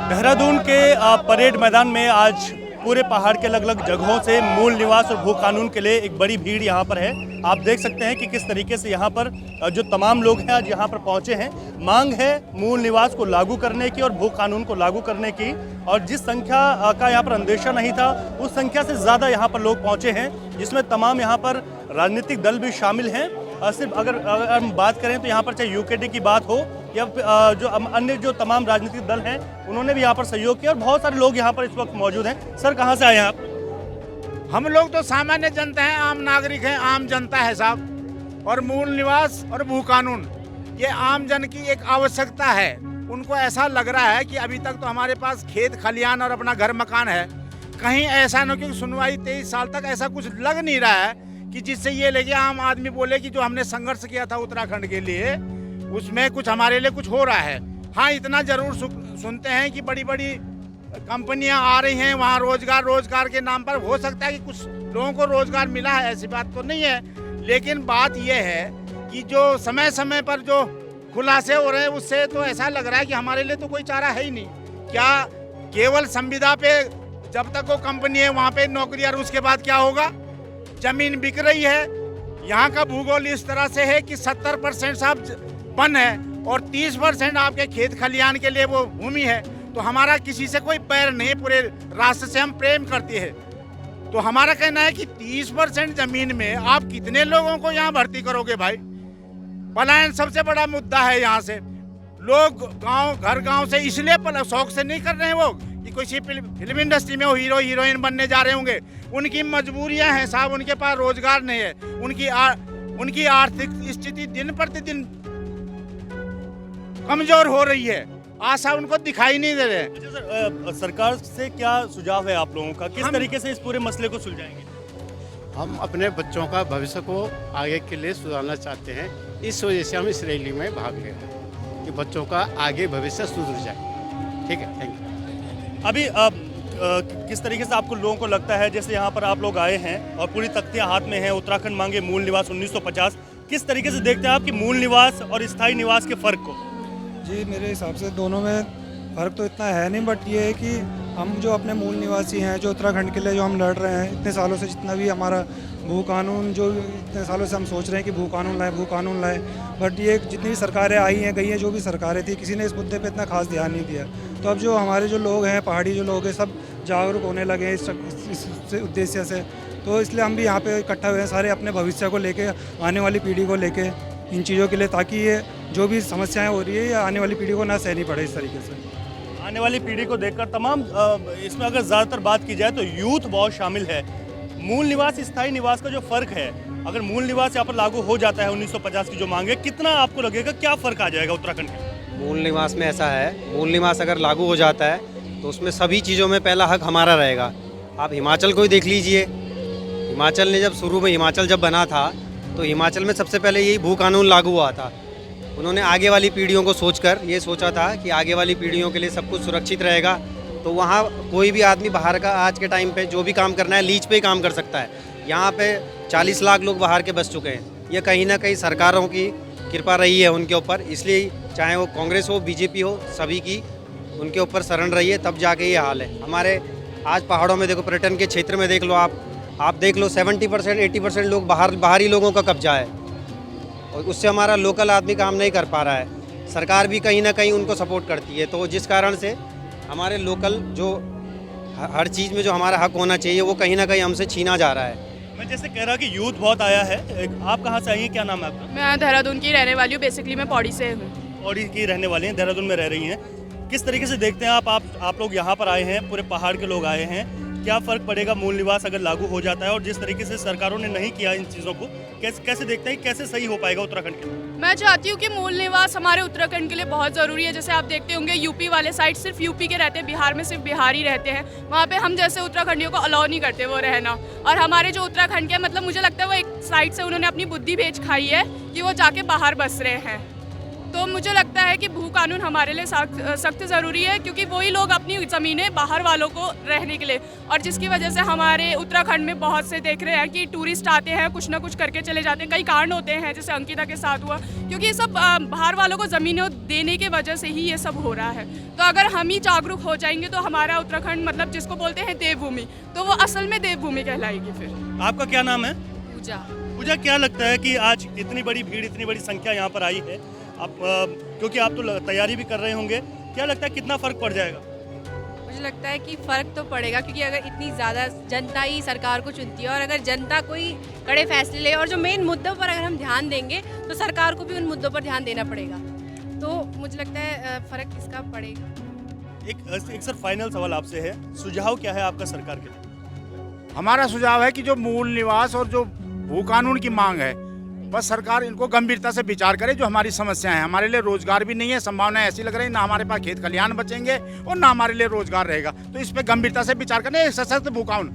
देहरादून के परेड मैदान में आज पूरे पहाड़ के अलग अलग जगहों से मूल निवास और भू कानून के लिए एक बड़ी भीड़ यहाँ पर है। आप देख सकते हैं कि किस तरीके से यहाँ पर जो तमाम लोग हैं आज यहाँ पर पहुँचे हैं। मांग है मूल निवास को लागू करने की और भू कानून को लागू करने की, और जिस संख्या का यहाँ पर अंदेशा नहीं था उस संख्या से ज़्यादा यहाँ पर लोग पहुँचे हैं, जिसमें तमाम यहाँ पर राजनीतिक दल भी शामिल हैं। सिर्फ अगर हम बात करें तो यहाँ पर चाहे यूकेडी की बात हो या जो अन्य जो तमाम राजनीतिक दल हैं उन्होंने भी यहाँ पर सहयोग किया और बहुत सारे लोग यहाँ पर इस वक्त मौजूद हैं। सर, कहाँ से आए हैं आप? हम लोग तो सामान्य जनता हैं, आम नागरिक हैं, आम जनता है साहब। और मूल निवास और भू कानून ये आम जन की एक आवश्यकता है। उनको ऐसा लग रहा है कि अभी तक तो हमारे पास खेत खलियान और अपना घर मकान है, कहीं ऐसा न क्योंकि सुनवाई 23 साल तक ऐसा कुछ लग नहीं रहा है कि जिससे ये लेके आम आदमी बोले कि जो हमने संघर्ष किया था उत्तराखंड के लिए उसमें कुछ हमारे लिए कुछ हो रहा है। हाँ, इतना जरूर सुनते हैं कि बड़ी बड़ी कंपनियां आ रही हैं, वहाँ रोजगार के नाम पर हो सकता है कि कुछ लोगों को रोजगार मिला है, ऐसी बात तो नहीं है। लेकिन बात यह है कि जो समय समय पर जो खुलासे हो रहे हैं उससे तो ऐसा लग रहा है कि हमारे लिए तो कोई चारा है ही नहीं। क्या केवल संविदा पे जब तक वो कंपनी है वहाँ पे नौकरी, और उसके बाद क्या होगा? जमीन बिक रही है। यहाँ का भूगोल इस तरह से है कि 70% साहब वन है और 30% आपके खेत खलियान के लिए वो भूमि है। तो हमारा किसी से कोई पैर नहीं, पूरे राष्ट्र से हम प्रेम करते हैं। तो हमारा कहना है कि 30% जमीन में आप कितने लोगों को यहाँ भर्ती करोगे भाई? पलायन सबसे बड़ा मुद्दा है। यहाँ से लोग गांव से इसलिए शौक से नहीं कर रहे हैं वो कि कोई फिल्म इंडस्ट्री में वो हीरो हीरोइन बनने जा रहे होंगे। उनकी मजबूरियां हैं साहब, उनके पास रोजगार नहीं है, उनकी आर्थिक स्थिति दिन प्रतिदिन कमजोर हो रही है, आशा उनको दिखाई नहीं दे रहे। अच्छा सर, सरकार से क्या सुझाव है आप लोगों का, किस तरीके से इस पूरे मसले को सुलझाएंगे? हम अपने बच्चों का भविष्य को आगे के लिए सुधारना चाहते हैं, इस वजह से हम इस रैली में भाग ले रहे हैं कि बच्चों का आगे भविष्य सुधर जाए। ठीक है, थैंक यू। अभी किस तरीके से आपको लोगों को लगता है, जैसे यहाँ पर आप लोग आए हैं और पूरी तख्तियाँ हाथ में हैं, उत्तराखंड मांगे मूल निवास 1950, किस तरीके से देखते हैं आप कि मूल निवास और स्थायी निवास के फ़र्क को? जी, मेरे हिसाब से दोनों में फ़र्क तो इतना है नहीं, बट ये है कि हम जो अपने मूल निवासी हैं, जो उत्तराखंड के लिए जो हम लड़ रहे हैं इतने सालों से, जितना भी हमारा भू कानून, जो इतने सालों से हम सोच रहे हैं कि भू कानून लाए, बट ये जितनी भी सरकारें आई हैं गई हैं, जो भी सरकारें थी, किसी ने इस मुद्दे पे इतना खास ध्यान नहीं दिया। तो अब जो हमारे जो लोग हैं, पहाड़ी जो लोग हैं, सब जागरूक होने लगे इस उद्देश्य से। तो इसलिए हम भी यहाँ पे इकट्ठा हुए हैं सारे, अपने भविष्य को लेके, आने वाली पीढ़ी को लेके, इन चीज़ों के लिए, ताकि ये जो भी समस्याएं हो रही है ये आने वाली पीढ़ी को ना सहनी पड़े इस तरीके से। आने वाली पीढ़ी को देखकर तमाम इसमें अगर ज़्यादातर बात की जाए तो यूथ बहुत शामिल है। मूल निवास स्थायी निवास का जो फ़र्क है, अगर मूल निवास यहाँ पर लागू हो जाता है 1950 की जो मांग है, कितना आपको लगेगा क्या फ़र्क आ जाएगा उत्तराखंड के? मूल निवास में ऐसा है, मूल निवास अगर लागू हो जाता है तो उसमें सभी चीज़ों में पहला हक हमारा रहेगा। आप हिमाचल को ही देख लीजिए, हिमाचल ने जब शुरू में हिमाचल जब बना था तो हिमाचल में सबसे पहले यही भू कानून लागू हुआ था। उन्होंने आगे वाली पीढ़ियों को सोचकर ये सोचा था कि आगे वाली पीढ़ियों के लिए सब कुछ सुरक्षित रहेगा। तो वहाँ कोई भी आदमी बाहर का आज के टाइम पे जो भी काम करना है लीज पे ही काम कर सकता है। यहाँ पे 40 लाख लोग बाहर के बस चुके हैं। ये कहीं ना कहीं सरकारों की कृपा रही है उनके ऊपर, इसलिए चाहे वो कांग्रेस हो, बीजेपी हो, सभी की उनके ऊपर शरण रही है, तब जाके ये हाल है। हमारे आज पहाड़ों में देखो, पर्यटन के क्षेत्र में देख लो, आप देख लो 70% 80% लोग बाहरी लोगों का कब्जा है और उससे हमारा लोकल आदमी काम नहीं कर पा रहा है। सरकार भी कहीं ना कहीं उनको सपोर्ट करती है, तो जिस कारण से हमारे लोकल जो हर चीज़ में जो हमारा हक होना चाहिए वो कहीं ना कहीं हमसे छीना जा रहा है। मैं जैसे कह रहा कि यूथ बहुत आया है, आप कहाँ से आई हैं, क्या नाम है आपका? मैं देहरादून की रहने वाली हूँ, बेसिकली मैं पौड़ी से हूँ। पौड़ी की रहने वाली हैं, देहरादून में रह रही हैं। किस तरीके से देखते हैं आप लोग यहाँ पर आए हैं, पूरे पहाड़ के लोग आए हैं, क्या फ़र्क पड़ेगा मूल निवास अगर लागू हो जाता है? और जिस तरीके से सरकारों ने नहीं किया इन चीज़ों को, कैसे देखते हैं, कैसे सही हो पाएगा उत्तराखंड के लिए? मैं चाहती हूँ कि मूल निवास हमारे उत्तराखंड के लिए बहुत ज़रूरी है। जैसे आप देखते होंगे यूपी वाले साइड सिर्फ यूपी के रहते हैं, बिहार में सिर्फ बिहारी रहते हैं। वहाँ पे हम जैसे उत्तराखंडियों को अलाउ नहीं करते वो रहना। और हमारे जो उत्तराखंड के, मतलब मुझे लगता है वो एक साइड से उन्होंने अपनी बुद्धि बेच खाई है कि वो जाके बाहर बस रहे हैं। तो मुझे लगता है कि भू कानून हमारे लिए सख्त ज़रूरी है, क्योंकि वही लोग अपनी ज़मीनें बाहर वालों को रहने के लिए, और जिसकी वजह से हमारे उत्तराखंड में बहुत से देख रहे हैं कि टूरिस्ट आते हैं, कुछ ना कुछ करके चले जाते हैं। कई कांड होते हैं जैसे अंकिता के साथ हुआ, क्योंकि ये सब बाहर वालों को ज़मीनें देने की वजह से ही ये सब हो रहा है। तो अगर हम ही जागरूक हो जाएंगे तो हमारा उत्तराखंड, मतलब जिसको बोलते हैं देवभूमि, तो वो असल में देवभूमि कहलाएगी। फिर आपका क्या नाम है? पूजा। पूजा, क्या लगता है कि आज इतनी बड़ी भीड़, इतनी बड़ी संख्या यहाँ पर आई है, आप क्योंकि आप तो तैयारी भी कर रहे होंगे, क्या लगता है कितना फर्क पड़ जाएगा? मुझे लगता है कि फ़र्क तो पड़ेगा, क्योंकि अगर इतनी ज़्यादा जनता ही सरकार को चुनती है और अगर जनता कोई कड़े फैसले ले और जो मेन मुद्दों पर अगर हम ध्यान देंगे तो सरकार को भी उन मुद्दों पर ध्यान देना पड़ेगा। तो मुझे लगता है फ़र्क इसका पड़ेगा। एक सर फाइनल सवाल आपसे है, सुझाव क्या है आपका सरकार के लिए? हमारा सुझाव है कि जो मूल निवास और जो भू कानून की मांग है, बस सरकार इनको गंभीरता से विचार करे। जो हमारी समस्याएं हैं, हमारे लिए रोजगार भी नहीं है, संभावनाएं ऐसी लग रही है ना हमारे पास खेत खलिहान बचेंगे और ना हमारे लिए रोजगार रहेगा। तो इस पे गंभीरता से विचार करें। एक सशक्त भू कानून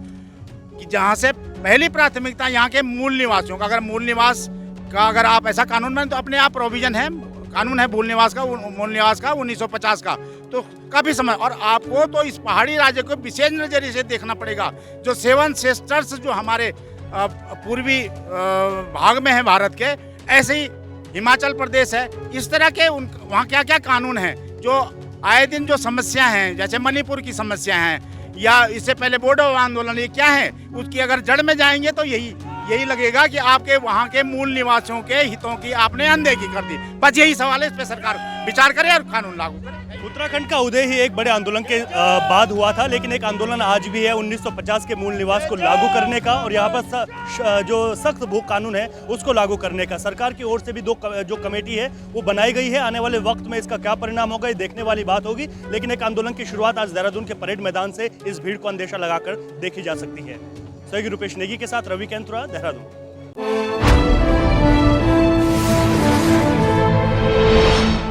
कि जहाँ से पहली प्राथमिकता यहाँ के मूल निवासियों का, अगर मूल निवास का अगर आप ऐसा कानून बने तो अपने आप प्रोविजन है, कानून है मूल निवास का 1950 का, तो काफी समय। और आपको तो इस पहाड़ी राज्य को विशेष नजरिए से देखना पड़ेगा। जो 7 सिस्टर्स जो हमारे पूर्वी भाग में है भारत के, ऐसे ही हिमाचल प्रदेश है, इस तरह के वहाँ क्या क्या कानून हैं जो आए दिन जो समस्या हैं, जैसे मणिपुर की समस्या हैं या इससे पहले बोडो आंदोलन, ये क्या है, उसकी अगर जड़ में जाएंगे तो यही लगेगा कि आपके वहाँ के मूल निवासियों के हितों की आपने अनदेखी कर दी। बस यही सवाल है, इस पे सरकार विचार करे और कानून लागू करे। उत्तराखंड का उदय ही एक बड़े आंदोलन के बाद हुआ था, लेकिन एक आंदोलन आज भी है 1950 के मूल निवास को लागू करने का और यहाँ पर जो सख्त भू कानून है उसको लागू करने का। सरकार की ओर से भी जो कमेटी है वो बनाई गई है। आने वाले वक्त में इसका क्या परिणाम होगा ये देखने वाली बात होगी, लेकिन एक आंदोलन की शुरुआत आज देहरादून के परेड मैदान से इस भीड़ को अंदेशा लगाकर देखी जा सकती है। सहयोगी रूपेश नेगी के साथ रवि कैंतुरा, देहरादून।